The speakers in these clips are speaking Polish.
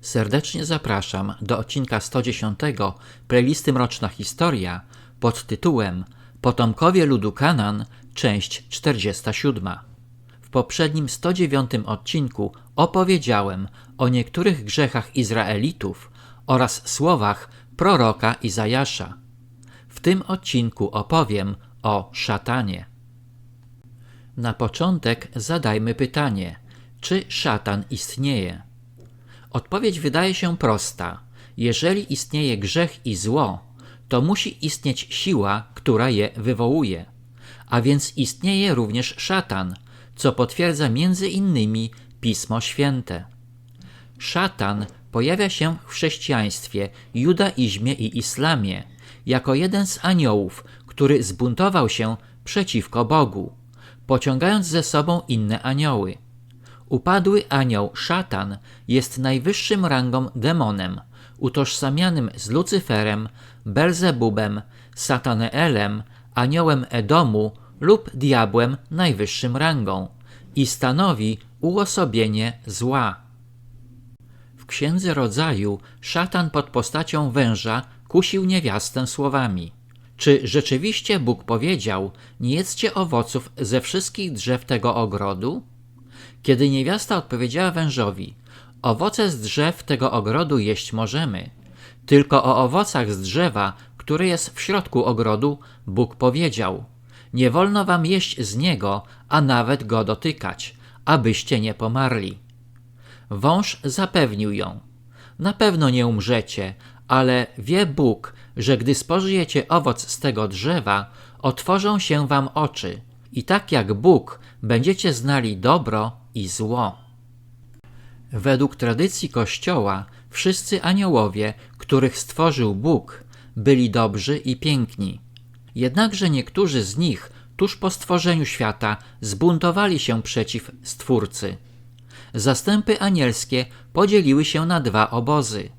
Serdecznie zapraszam do odcinka 110 playlisty Mroczna Historia pod tytułem Potomkowie ludu Kanaan, część 47. W poprzednim 109 odcinku opowiedziałem o niektórych grzechach Izraelitów oraz słowach proroka Izajasza. W tym odcinku opowiem o szatanie. Na początek zadajmy pytanie, czy szatan istnieje? Odpowiedź wydaje się prosta. Jeżeli istnieje grzech i zło, to musi istnieć siła, która je wywołuje. A więc istnieje również szatan, co potwierdza między innymi Pismo Święte. Szatan pojawia się w chrześcijaństwie, judaizmie i islamie jako jeden z aniołów, który zbuntował się przeciwko Bogu, pociągając ze sobą inne anioły. Upadły anioł szatan jest najwyższym rangą demonem, utożsamianym z Lucyferem, Belzebubem, Sataneelem, aniołem Edomu lub diabłem najwyższym rangą i stanowi uosobienie zła. W Księdze Rodzaju szatan pod postacią węża kusił niewiastę słowami: czy rzeczywiście Bóg powiedział, nie jedzcie owoców ze wszystkich drzew tego ogrodu? Kiedy niewiasta odpowiedziała wężowi: owoce z drzew tego ogrodu jeść możemy, tylko o owocach z drzewa, które jest w środku ogrodu, Bóg powiedział: nie wolno wam jeść z niego, a nawet go dotykać, abyście nie pomarli. Wąż zapewnił ją: na pewno nie umrzecie, ale wie Bóg, że gdy spożyjecie owoc z tego drzewa, otworzą się wam oczy i tak jak Bóg będziecie znali dobro i zło. Według tradycji Kościoła wszyscy aniołowie, których stworzył Bóg, byli dobrzy i piękni. Jednakże niektórzy z nich tuż po stworzeniu świata zbuntowali się przeciw Stwórcy. Zastępy anielskie podzieliły się na dwa obozy,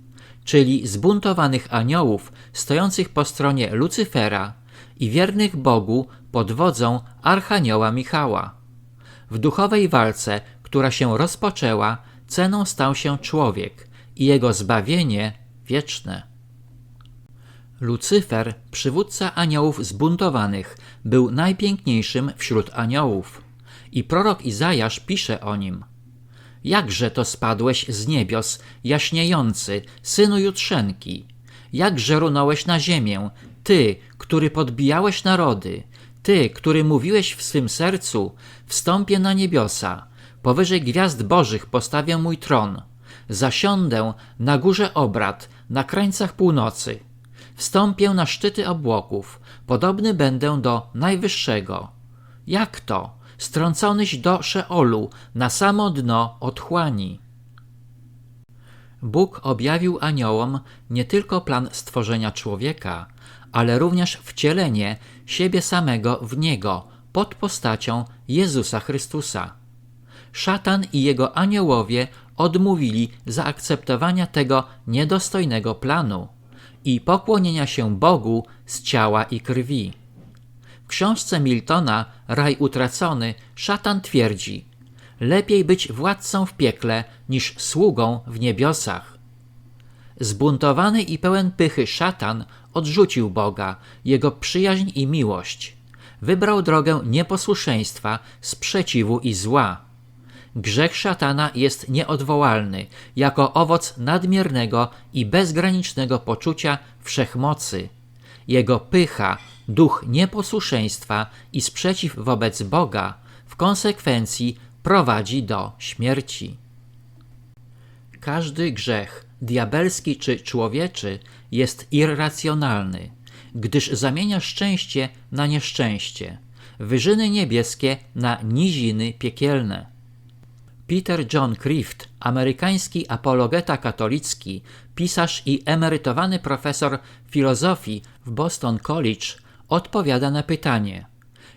czyli zbuntowanych aniołów stojących po stronie Lucyfera i wiernych Bogu pod wodzą Archanioła Michała. W duchowej walce, która się rozpoczęła, ceną stał się człowiek i jego zbawienie wieczne. Lucyfer, przywódca aniołów zbuntowanych, był najpiękniejszym wśród aniołów i prorok Izajasz pisze o nim: jakże to spadłeś z niebios, jaśniejący, synu Jutrzenki? Jakże runąłeś na ziemię, ty, który podbijałeś narody, ty, który mówiłeś w swym sercu: wstąpię na niebiosa, powyżej gwiazd bożych postawię mój tron, zasiądę na górze obrad, na krańcach północy, wstąpię na szczyty obłoków, podobny będę do Najwyższego. Jak to? Strąconyś do Szeolu, na samo dno otchłani. Bóg objawił aniołom nie tylko plan stworzenia człowieka, ale również wcielenie siebie samego w niego pod postacią Jezusa Chrystusa. Szatan i jego aniołowie odmówili zaakceptowania tego niedostojnego planu i pokłonienia się Bogu z ciała i krwi. W książce Miltona Raj utracony szatan twierdzi: lepiej być władcą w piekle niż sługą w niebiosach. Zbuntowany i pełen pychy szatan odrzucił Boga, jego przyjaźń i miłość. Wybrał drogę nieposłuszeństwa, sprzeciwu i zła. Grzech szatana jest nieodwołalny, jako owoc nadmiernego i bezgranicznego poczucia wszechmocy. Jego pycha, duch nieposłuszeństwa i sprzeciw wobec Boga w konsekwencji prowadzi do śmierci. Każdy grzech, diabelski czy człowieczy, jest irracjonalny, gdyż zamienia szczęście na nieszczęście, wyżyny niebieskie na niziny piekielne. Peter John Kreeft, amerykański apologeta katolicki, pisarz i emerytowany profesor filozofii w Boston College, odpowiada na pytanie: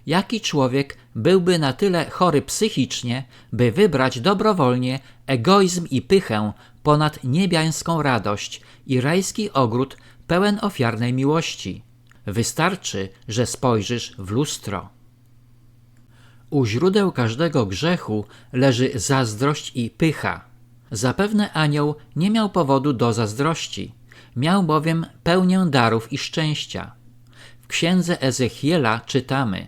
jaki człowiek byłby na tyle chory psychicznie, by wybrać dobrowolnie egoizm i pychę ponad niebiańską radość i rajski ogród pełen ofiarnej miłości? Wystarczy, że spojrzysz w lustro. U źródeł każdego grzechu leży zazdrość i pycha. Zapewne anioł nie miał powodu do zazdrości, miał bowiem pełnię darów i szczęścia. W księdze Ezechiela czytamy: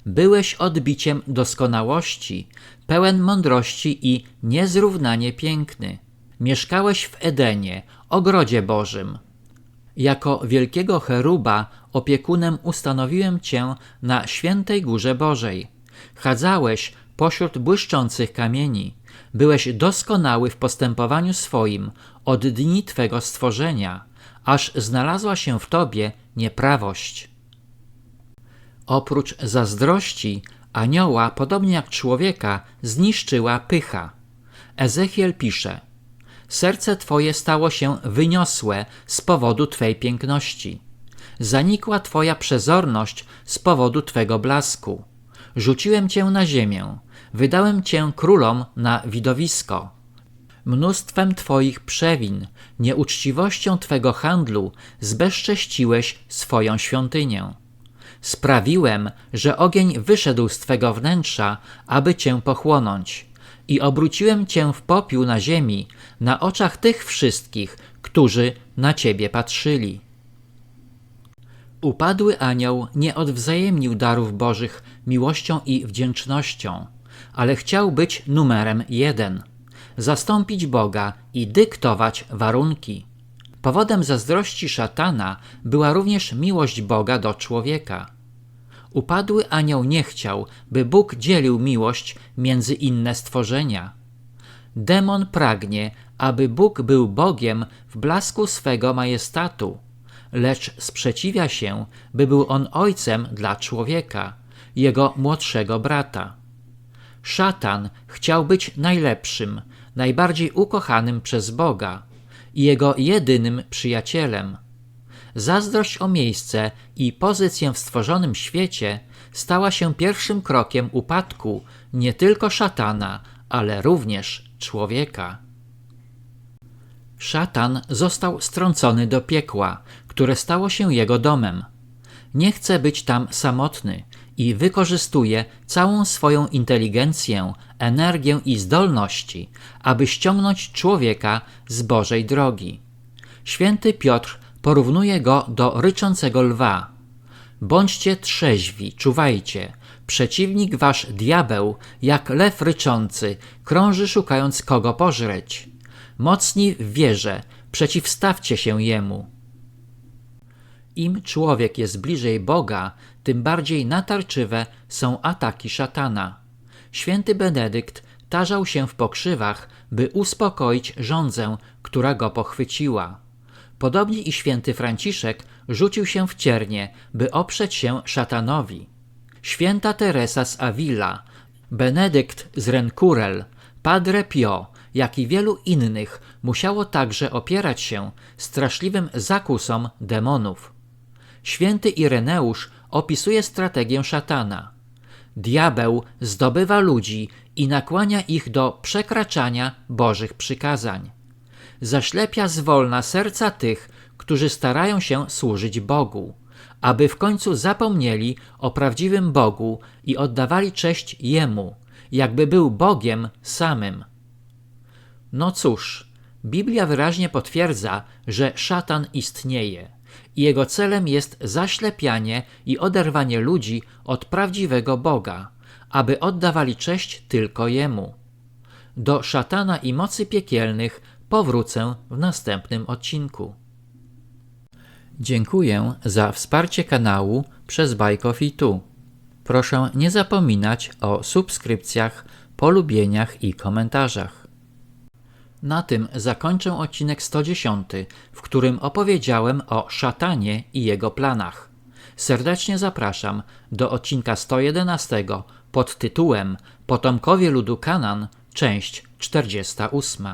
byłeś odbiciem doskonałości, pełen mądrości i niezrównanie piękny. Mieszkałeś w Edenie, ogrodzie Bożym. Jako wielkiego cheruba opiekunem ustanowiłem cię na świętej górze Bożej. Chadzałeś pośród błyszczących kamieni. Byłeś doskonały w postępowaniu swoim od dni twego stworzenia, aż znalazła się w tobie nieprawość. Oprócz zazdrości, anioła, podobnie jak człowieka, zniszczyła pycha. Ezechiel pisze: serce twoje stało się wyniosłe z powodu twej piękności. Zanikła twoja przezorność z powodu twego blasku. Rzuciłem cię na ziemię, wydałem cię królom na widowisko. Mnóstwem twoich przewin, nieuczciwością twego handlu zbezcześciłeś swoją świątynię. Sprawiłem, że ogień wyszedł z twego wnętrza, aby cię pochłonąć, i obróciłem cię w popiół na ziemi, na oczach tych wszystkich, którzy na ciebie patrzyli. Upadły anioł nie odwzajemnił darów bożych miłością i wdzięcznością, ale chciał być numerem 1, zastąpić Boga i dyktować warunki. Powodem zazdrości szatana była również miłość Boga do człowieka. Upadły anioł nie chciał, by Bóg dzielił miłość między inne stworzenia. Demon pragnie, aby Bóg był Bogiem w blasku swego majestatu, lecz sprzeciwia się, by był on ojcem dla człowieka, jego młodszego brata. Szatan chciał być najlepszym, najbardziej ukochanym przez Boga i jego jedynym przyjacielem. Zazdrość o miejsce i pozycję w stworzonym świecie stała się pierwszym krokiem upadku nie tylko szatana, ale również człowieka. Szatan został strącony do piekła, które stało się jego domem. Nie chce być tam samotny i wykorzystuje całą swoją inteligencję, energię i zdolności, aby ściągnąć człowieka z Bożej drogi. Święty Piotr porównuje go do ryczącego lwa. Bądźcie trzeźwi, czuwajcie. Przeciwnik wasz diabeł, jak lew ryczący, krąży szukając kogo pożreć. Mocni w wierze, przeciwstawcie się jemu. Im człowiek jest bliżej Boga, tym bardziej natarczywe są ataki szatana. Święty Benedykt tarzał się w pokrzywach, by uspokoić żądzę, która go pochwyciła. Podobnie i święty Franciszek rzucił się w ciernie, by oprzeć się szatanowi. Święta Teresa z Avila, Benedykt z Rencourel, Padre Pio, jak i wielu innych musiało także opierać się straszliwym zakusom demonów. Święty Ireneusz opisuje strategię szatana. Diabeł zdobywa ludzi i nakłania ich do przekraczania Bożych przykazań. Zaślepia zwolna serca tych, którzy starają się służyć Bogu, aby w końcu zapomnieli o prawdziwym Bogu i oddawali cześć Jemu, jakby był Bogiem samym. No cóż, Biblia wyraźnie potwierdza, że szatan istnieje i jego celem jest zaślepianie i oderwanie ludzi od prawdziwego Boga, aby oddawali cześć tylko Jemu. Do szatana i mocy piekielnych powrócę w następnym odcinku. Dziękuję za wsparcie kanału przez Bajkofi.tu. Proszę nie zapominać o subskrypcjach, polubieniach i komentarzach. Na tym zakończę odcinek 110, w którym opowiedziałem o szatanie i jego planach. Serdecznie zapraszam do odcinka 111 pod tytułem Potomkowie ludu Kanan, część 48.